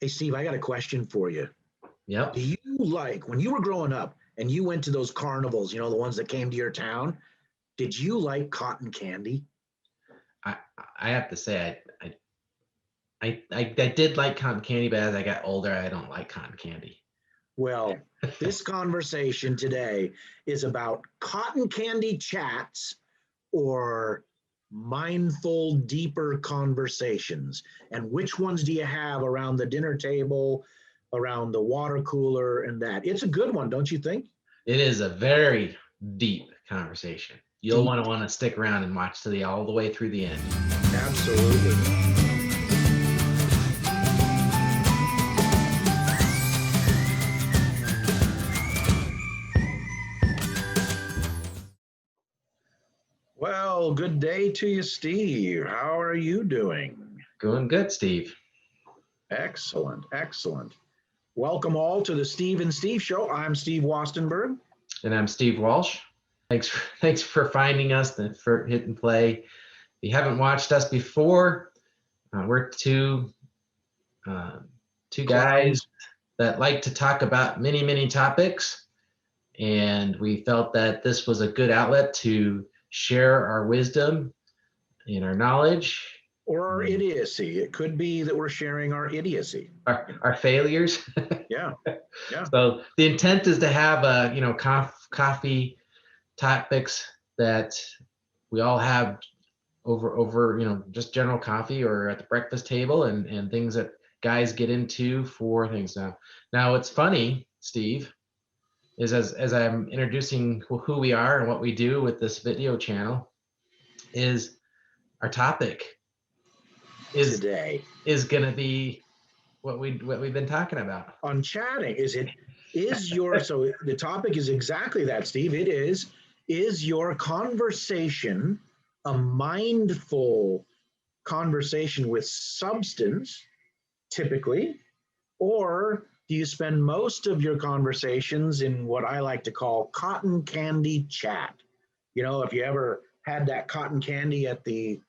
Hey, Steve, I got a question for you. Yep. Do you like, when you were growing up and you went to those carnivals, the ones that came to your town, did you like cotton candy? I I have to say I did like cotton candy, but as I got older, I don't like cotton candy. Well, this conversation today is about cotton candy chats or mindful, deeper conversations. And which ones do you have around the dinner table, around the water cooler, and that? It's a good one, don't you think? It is a very deep conversation. You'll Deep. want to stick around and watch all the way through the end. Absolutely. Well, good day to you, Steve. How are you doing? Going good, Steve. Excellent, excellent. Welcome all to the Steve and Steve Show. I'm Steve Wastenberg. And I'm Steve Walsh. Thanks for finding us and for hitting play. If you haven't watched us before, we're two guys that like to talk about many topics, and we felt that this was a good outlet to share our wisdom and our knowledge. Or our idiocy. It could be that we're sharing our idiocy. Our failures. Yeah. So the intent is to have coffee topics that we all have over just general coffee or at the breakfast table, and things that guys get into for things. Now it's funny, Steve, is as I'm introducing who we are and what we do with this video channel, is our topic today is going to be what we've been talking about on chatting. So the topic is exactly that, Steve. It is your conversation a mindful conversation with substance, typically, or do you spend most of your conversations in what I like to call cotton candy chat? If you ever had that cotton candy at the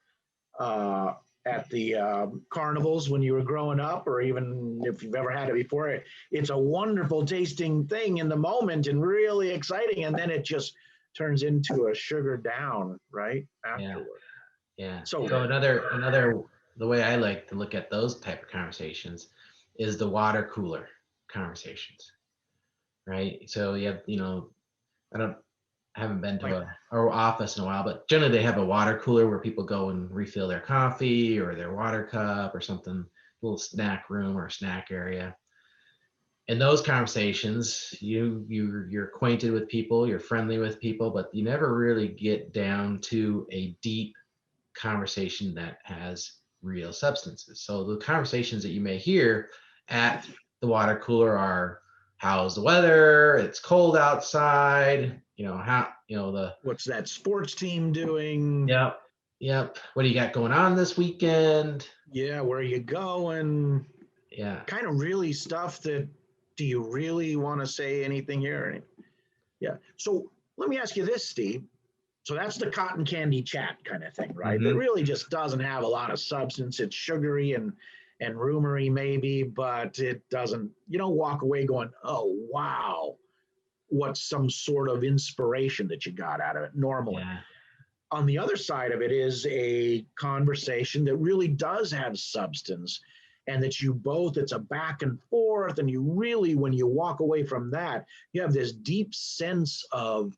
carnivals when you were growing up, or even if you've ever had it before, it's a wonderful tasting thing in the moment and really exciting, and then it just turns into a sugar down right afterward. Yeah. So another the way I like to look at those type of conversations is the cooler conversations, right? So you have, I haven't been to our office in a while, but generally they have a water cooler where people go and refill their coffee or their water cup or something, little snack room or snack area. In those conversations, you're acquainted with people, you're friendly with people, but you never really get down to a deep conversation that has real substances. So the conversations that you may hear at the water cooler are, how's the weather? It's cold outside. What's that sports team doing? Yep. What do you got going on this weekend? Yeah, where are you going? Yeah. Kind of really stuff that, do you really want to say anything here? Yeah. So let me ask you this, Steve. So that's the cotton candy chat kind of thing, right? Mm-hmm. It really just doesn't have a lot of substance. It's sugary and rumory maybe, but it doesn't, walk away going, oh, wow, what's some sort of inspiration that you got out of it normally. Yeah. On the other side of it is a conversation that really does have substance, and that you both, it's a back and forth, and you really, when you walk away from that, you have this deep sense of,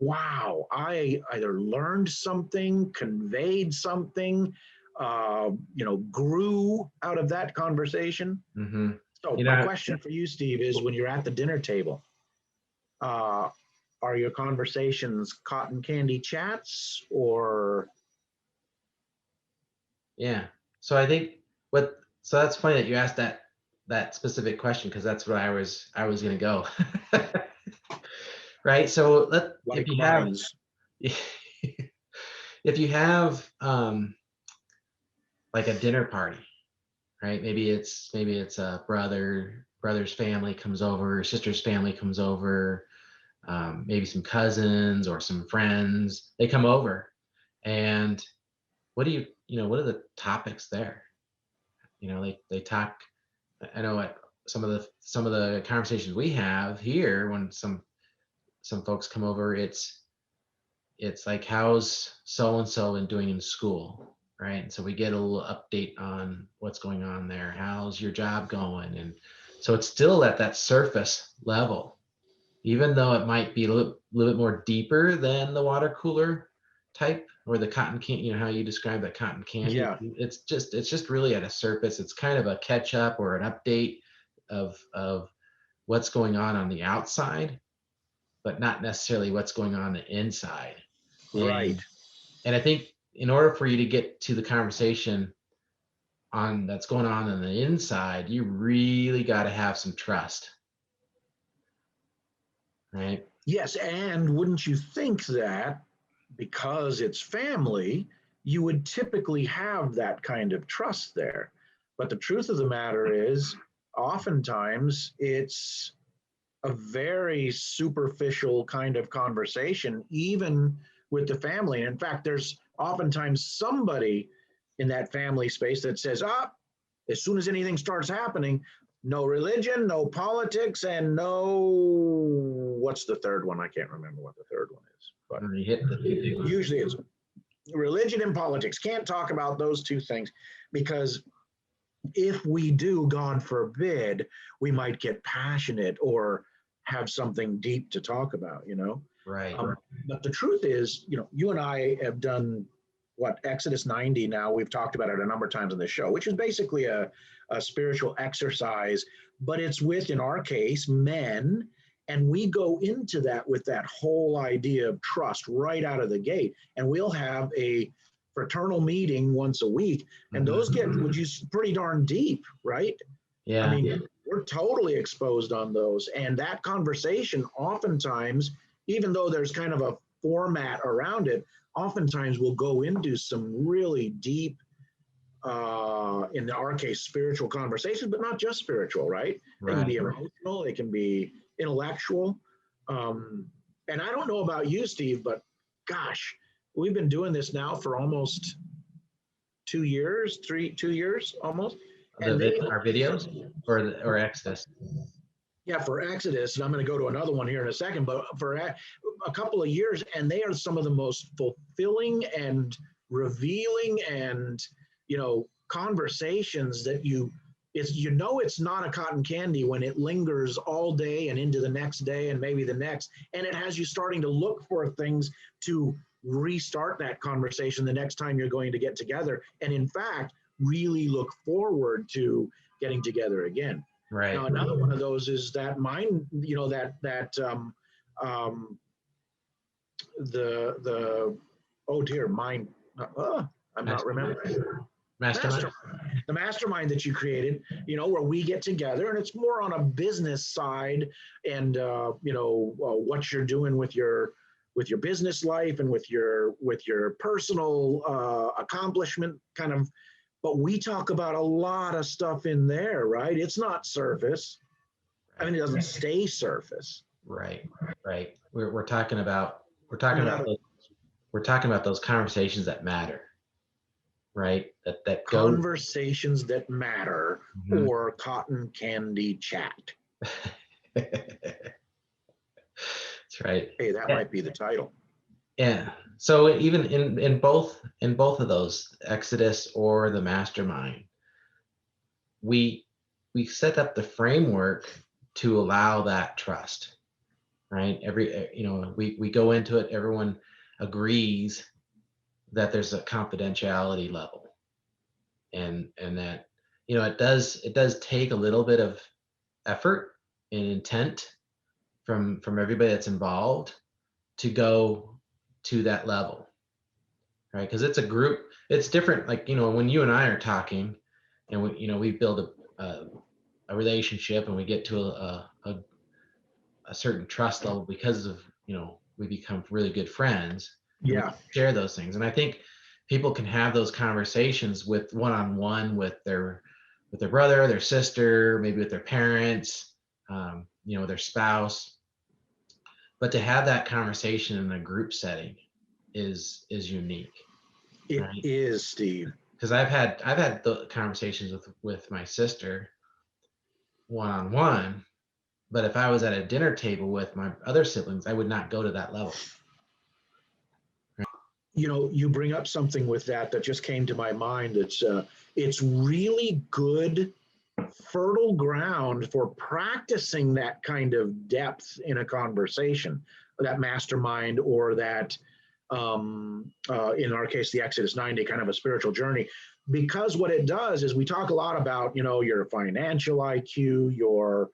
wow, I either learned something, conveyed something, grew out of that conversation. Mm-hmm. So my question for you, Steve, is when you're at the dinner table, are your conversations cotton candy chats or? Yeah. So I think so that's funny that you asked that specific question, because that's where I was going to go. Right. So if you have like a dinner party, right? Maybe it's a brother's family comes over, sister's family comes over, maybe some cousins or some friends, they come over, and what are the topics there? They talk I know at some of the conversations we have here, when some folks come over, it's like, how's so and so and doing in school, right? And so we get a little update on what's going on there. How's your job going? And so it's still at that surface level, even though it might be a little bit more deeper than the water cooler type, or the cotton candy, you know, how you describe that cotton candy. Yeah. It's just really at a surface. It's kind of a catch up or an update of what's going on the outside, but not necessarily what's going on the inside. Right. And I think in order for you to get to the conversation on that's going on the inside, you really got to have some trust, right? Yes, and wouldn't you think that because it's family, you would typically have that kind of trust there? But the truth of the matter is, oftentimes it's a very superficial kind of conversation, even with the family. And in fact, there's oftentimes somebody in that family space that says, as soon as anything starts happening, no religion, no politics, and no, what's the third one? I can't remember what the third one is, but You hit the big one. usually it's religion and politics. Can't talk about those two things because if we do, God forbid, we might get passionate or have something deep to talk about, you know? Right. But the truth is, you know, you and I have done what, Exodus 90 now. We've talked about it a number of times on the show, which is basically a spiritual exercise, but it's with, in our case, men. And we go into that with that whole idea of trust right out of the gate. And we'll have a fraternal meeting once a week. And those get, which is pretty darn deep, right? Yeah. I mean, we're totally exposed on those. And that conversation oftentimes, even though there's kind of a format around it, oftentimes we'll go into some really deep, in our case, spiritual conversations, but not just spiritual, right? They can be emotional, they can be intellectual. And I don't know about you, Steve, but gosh, we've been doing this now for almost 2 years, 2 years almost. Our videos or Exodus? Yeah, for Exodus, and I'm going to go to another one here in a second, but for a couple of years, and they are some of the most fulfilling and revealing and, you know, conversations that it's not a cotton candy when it lingers all day and into the next day and maybe the next, and it has you starting to look for things to restart that conversation the next time you're going to get together, and in fact, really look forward to getting together again. Right. Now, another one of those is that mind, you know, oh dear, mind, I'm not remembering. Mastermind. The mastermind that you created, you know, where we get together, and it's more on a business side, and you know, what you're doing with your business life and with your personal accomplishment kind of. But we talk about a lot of stuff in there, right? It's not surface. I mean, it doesn't stay surface. Right. We're talking about those conversations that matter, right? That conversations that matter, or cotton candy chat. That's right. Hey, that might be the title. Yeah. So even in both of those, Exodus or the Mastermind, we set up the framework to allow that trust, right? We go into it, everyone agrees that there's a confidentiality level, and that, you know, it does take a little bit of effort and intent from everybody that's involved to go to that level, right? Because it's a group, it's different. Like, you know, when you and I are talking and we build a relationship and we get to a certain trust level because of, you know, we become really good friends. Yeah. Share those things. And I think people can have those conversations with one-on-one with their brother, their sister, maybe with their parents, you know, their spouse. But to have that conversation in a group setting is unique. It is, Steve. Because I've had the conversations with my sister, one-on-one. But if I was at a dinner table with my other siblings, I would not go to that level. You bring up something with that just came to my mind. It's really good, fertile ground for practicing that kind of depth in a conversation, that mastermind, or that, in our case, the Exodus 90, kind of a spiritual journey. Because what it does is we talk a lot about, your financial IQ, your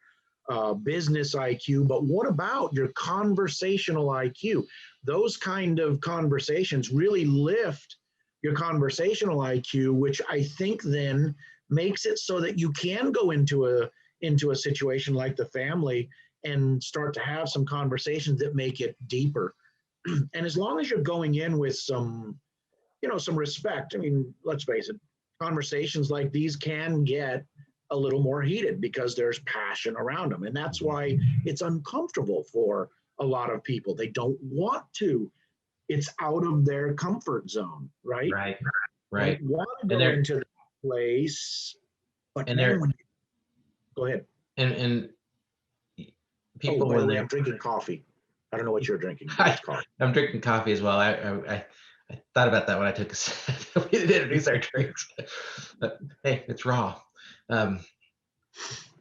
business IQ, but what about your conversational IQ? Those kind of conversations really lift your conversational IQ, which I think then makes it so that you can go into a situation like the family and start to have some conversations that make it deeper. And as long as you're going in with some respect, I mean, let's face it, conversations like these can get a little more heated because there's passion around them. And that's why it's uncomfortable for a lot of people. They don't want to. It's out of their comfort zone, right? Right. They want to go into the place, but go ahead. And people, by the way, I'm drinking coffee. I don't know what you're drinking. I'm drinking coffee as well. I thought about that when I took a sip. We didn't introduce our drinks, but hey, it's raw.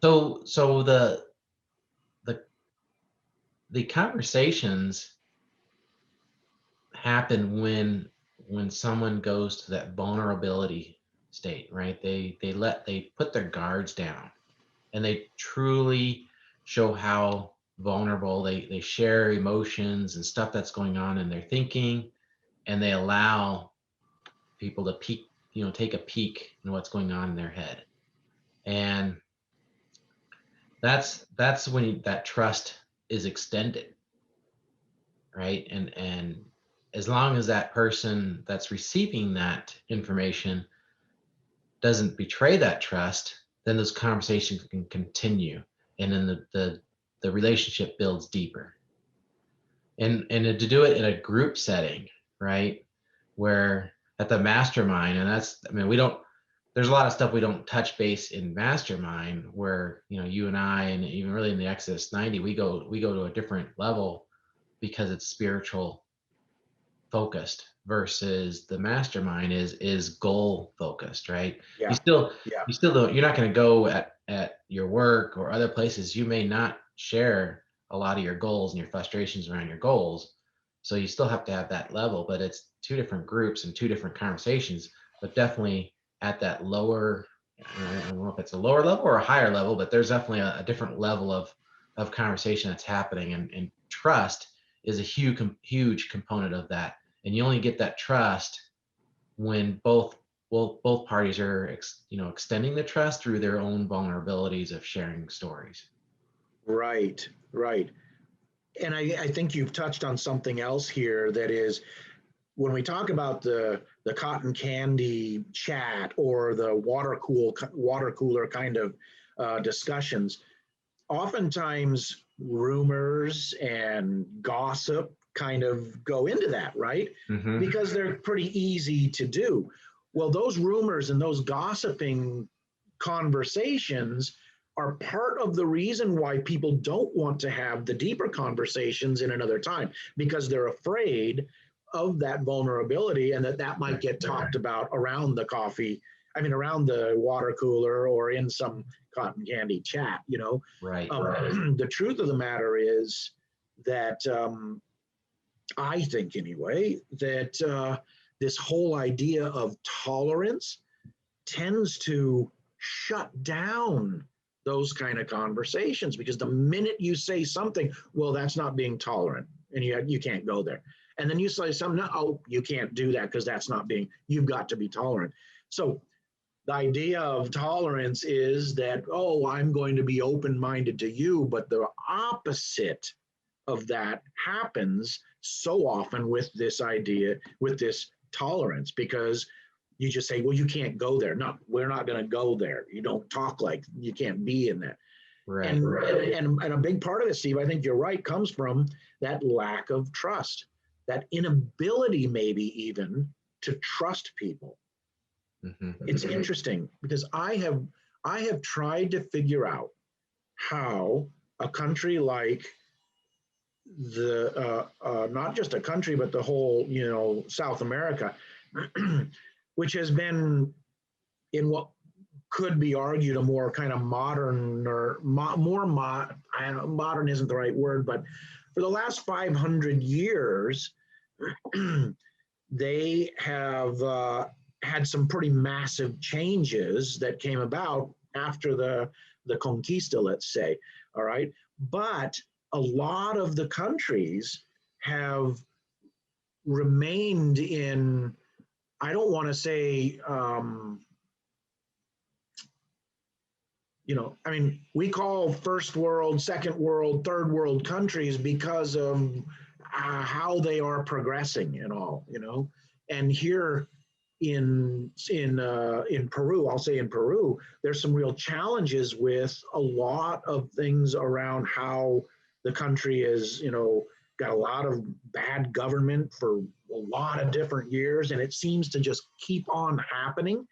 So the conversations happen when someone goes to that vulnerability state, right? They put their guards down, and they truly show how vulnerable. They share emotions and stuff that's going on in their thinking, and they allow people to take a peek in what's going on in their head. And that's when that trust is extended, right? And as long as that person that's receiving that information doesn't betray that trust, then those conversations can continue, and then the relationship builds deeper. And to do it in a group setting, right, where at the mastermind, and there's a lot of stuff we don't touch base in mastermind, where you and I, and even really in the Exodus 90, we go to a different level because it's spiritual focused, versus the mastermind is goal focused, right? Yeah. You still don't, you're not going to go at your work or other places. You may not share a lot of your goals and your frustrations around your goals. So you still have to have that level, but it's two different groups and two different conversations, but definitely at that lower, I don't know if it's a lower level or a higher level, but there's definitely a different level of conversation that's happening, and trust is a huge component of that. And you only get that trust when both parties are extending the trust through their own vulnerabilities of sharing stories. Right. And I think you've touched on something else here, that is, when we talk about the cotton candy chat or the water cooler kind of discussions, oftentimes rumors and gossip kind of go into that, right? Mm-hmm. Because they're pretty easy to do. Well, those rumors and those gossiping conversations are part of the reason why people don't want to have the deeper conversations in another time, because they're afraid of that vulnerability, and that might get talked about around the around the water cooler or in some cotton candy chat, Right. The truth of the matter is that I think, anyway, that this whole idea of tolerance tends to shut down those kind of conversations, because the minute you say something, well, that's not being tolerant, and you can't go there. And then you say something, no, you can't do that because that's not you've got to be tolerant. So the idea of tolerance is that, I'm going to be open-minded to you, but the opposite of that happens so often with this idea, with this tolerance, because you just say, well, you can't go there. No, we're not going to go there. You don't talk like, you can't be in that. Right. And a big part of it, Steve, I think you're right, comes from that lack of trust, that inability maybe even to trust people. Mm-hmm. It's interesting because I have tried to figure out how a country like not just a country, but the whole, South America, which has been in what could be argued a more kind of modern or I don't know, modern isn't the right word, but for the last 500 years, they have had some pretty massive changes that came about after the conquista, let's say. All right. But a lot of the countries have remained in, I don't want to say, I mean, we call first world, second world, third world countries because of how they are progressing and all, And here in Peru, I'll say in Peru, there's some real challenges with a lot of things around how the country is, got a lot of bad government for a lot of different years, and it seems to just keep on happening.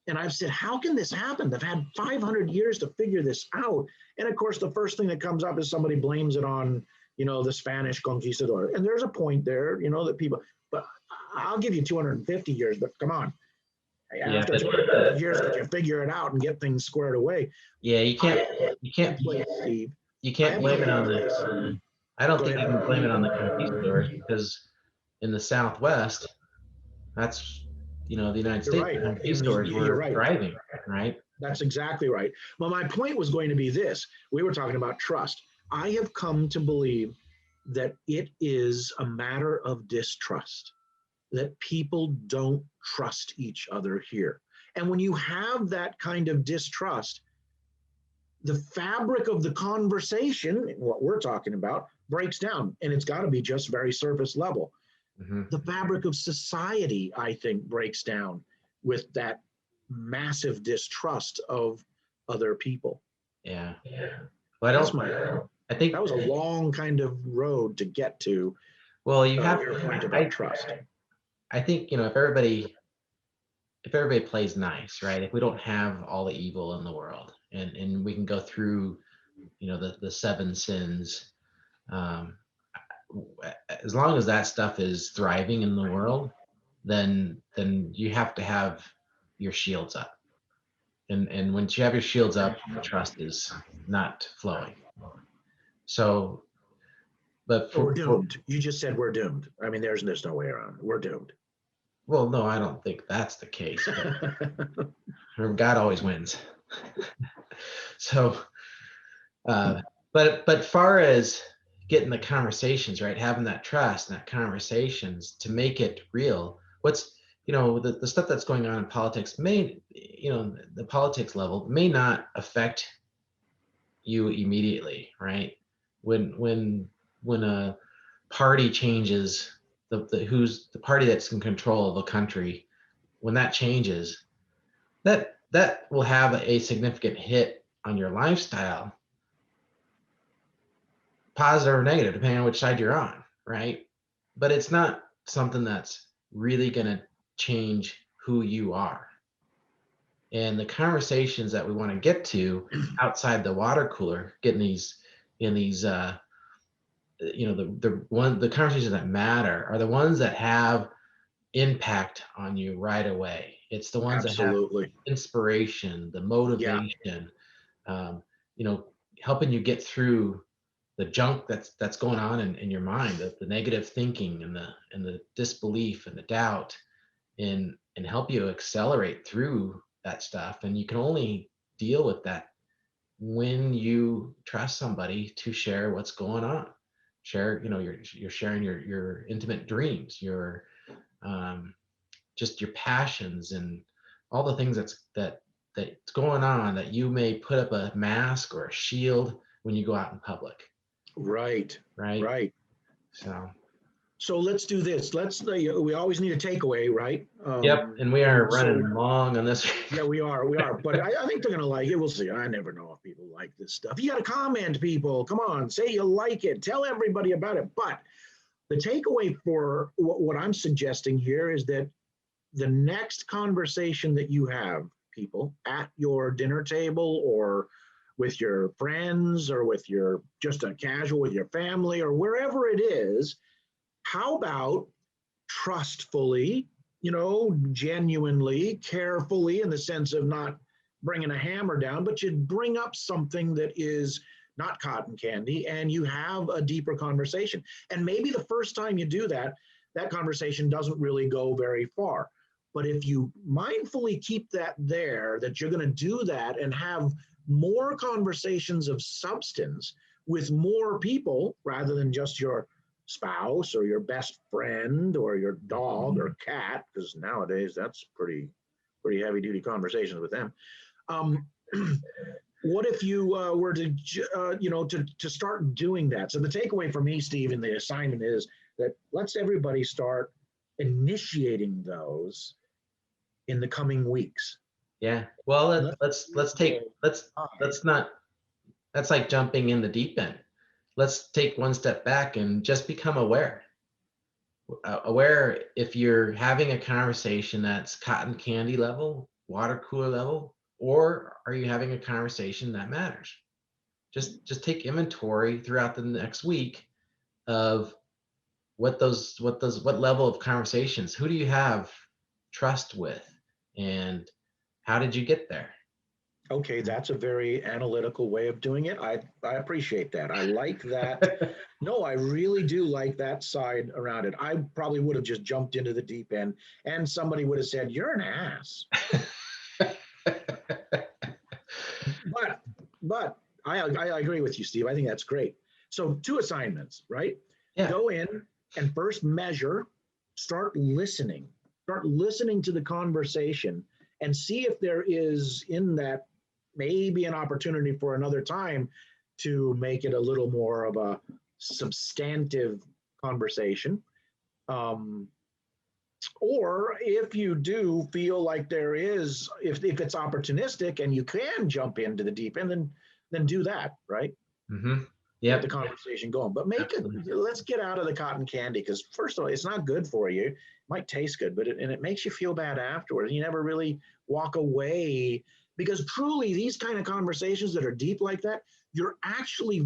And I've said, how can this happen? They've had 500 years to figure this out. And of course, the first thing that comes up is somebody blames it on, the Spanish conquistador. And there's a point there, that people, but I'll give you 250 years, but come on. After 250 years, could you figure it out and get things squared away? Yeah, you can't blame it on the, I don't think you can blame it on the conquistadors, because in the Southwest, that's, the United States, right. conquistadors were thriving, right? That's exactly right. Well, my point was going to be this. We were talking about trust. I have come to believe that it is a matter of distrust, that people don't trust each other here. And when you have that kind of distrust, the fabric of the conversation, what we're talking about, breaks down, and it's got to be just very surface level. Mm-hmm. The fabric of society, I think, breaks down with that massive distrust of other people. Yeah. Well, I think that was a long kind of road to get to. Well, you have your point about trust. I think, if everybody plays nice, right? If we don't have all the evil in the world, and we can go through, the 7 sins, as long as that stuff is thriving in the world, then you have to have your shields up. And once you have your shields up, trust is not flowing. So, but we're doomed. You just said we're doomed. I mean, there's no way around it. We're doomed. Well, no, I don't think that's the case. God always wins. So, but far as getting the conversations right, having that trust and that conversations to make it real, what's the stuff that's going on in politics may, the politics level may not affect you immediately, right? When a party changes, who's the party that's in control of the country, when that changes, that will have a significant hit on your lifestyle, positive or negative, depending on which side you're on, right? But it's not something that's really going to change who you are. And the conversations that we want to get to outside the water cooler, getting the conversations that matter are the ones that have impact on you right away. It's the ones that have inspiration, the motivation, helping you get through the junk that's going on in your mind, the negative thinking and the disbelief and the doubt, and help you accelerate through that stuff. And you can only deal with that when you trust somebody to share what's going on. Share, you're sharing your intimate dreams, your just your passions and all the things that's going on, that you may put up a mask or a shield when you go out in public. Right. So let's do this. We always need a takeaway, right? Yep. And we are running long on this. Yeah, we are. But I think they're going to like it. We'll see. I never know if people like this stuff. You got to comment, people. Come on, say you like it. Tell everybody about it. But the takeaway for what I'm suggesting here is that the next conversation that you have, people, at your dinner table or with your friends or with your just a casual with your family or wherever it is, how about trustfully, genuinely, carefully, in the sense of not bringing a hammer down, but you bring up something that is not cotton candy and you have a deeper conversation. And maybe the first time you do that, that conversation doesn't really go very far. But if you mindfully keep that there, that you're going to do that and have more conversations of substance with more people rather than just your spouse or your best friend or your dog or cat, because nowadays that's pretty heavy duty conversations with them. What if you were to to start doing that? So the takeaway for me, Steve, in the assignment is that let's everybody start initiating those in the coming weeks. Yeah. Well, that's not, that's like jumping in the deep end. Let's take one step back and just become aware. Aware if you're having a conversation that's cotton candy level, water cooler level, or are you having a conversation that matters? Just take inventory throughout the next week of what level of conversations, who do you have trust with, and how did you get there? Okay, that's a very analytical way of doing it. I appreciate that. I like that. No, I really do like that side around it. I probably would have just jumped into the deep end and somebody would have said, "You're an ass." But I agree with you, Steve. I think that's great. So 2 assignments, right? Yeah. Go in and first measure, start listening to the conversation and see if there is in that maybe an opportunity for another time to make it a little more of a substantive conversation. Or if you do feel like there is, if it's opportunistic and you can jump into the deep end, then do that, right? Mm-hmm. Yeah. Get the conversation going. But let's get out of the cotton candy, because first of all, it's not good for you. It might taste good, but it makes you feel bad afterwards. You never really walk away, because truly these kind of conversations that are deep like that, you're actually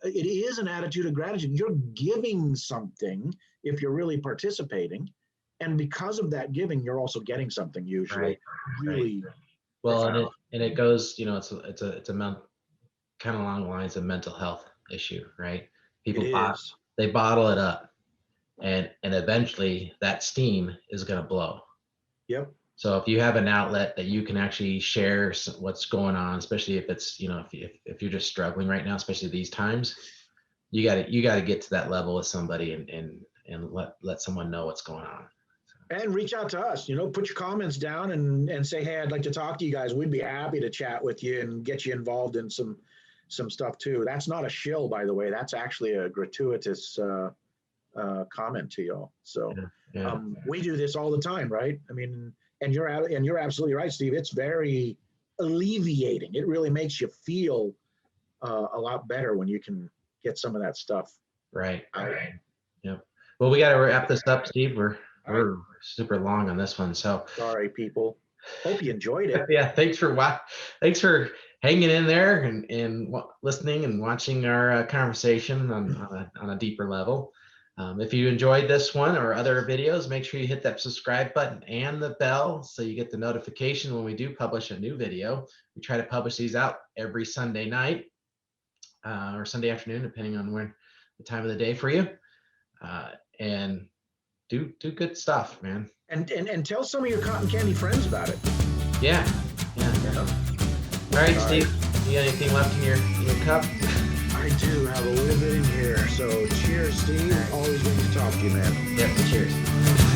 it is an attitude of gratitude. You're giving something if you're really participating. And because of that giving, you're also getting something usually. Right. Really. Right. Well, and it goes, it's a kind of along the lines of mental health issue, right? People they bottle it up, and eventually that steam is going to blow. Yep. So if you have an outlet that you can actually share what's going on, especially if it's, if you're just struggling right now, especially these times, you got to get to that level with somebody and let someone know what's going on. And reach out to us, put your comments down and say, "Hey, I'd like to talk to you guys." We'd be happy to chat with you and get you involved in some stuff too. That's not a shill, by the way. That's actually a gratuitous comment to y'all. So yeah. We do this all the time, right? I mean, and you're absolutely right, Steve. It's very alleviating. It really makes you feel a lot better when you can get some of that stuff. Right. Yep. Well, we got to wrap this up, Steve. We're super long on this one, so sorry, people. Hope you enjoyed it. Yeah, thanks for hanging in there and listening and watching our conversation on a deeper level. If you enjoyed this one or other videos, make sure you hit that subscribe button and the bell so you get the notification when we do publish a new video. We try to publish these out every Sunday night or Sunday afternoon, depending on the time of the day for you. And do good stuff, man. And tell some of your cotton candy friends about it. Yeah. All right, Steve. You got anything left in your cup? I do have a little bit in here. So cheers, Steve. Always good to talk to you, man. Yep, cheers.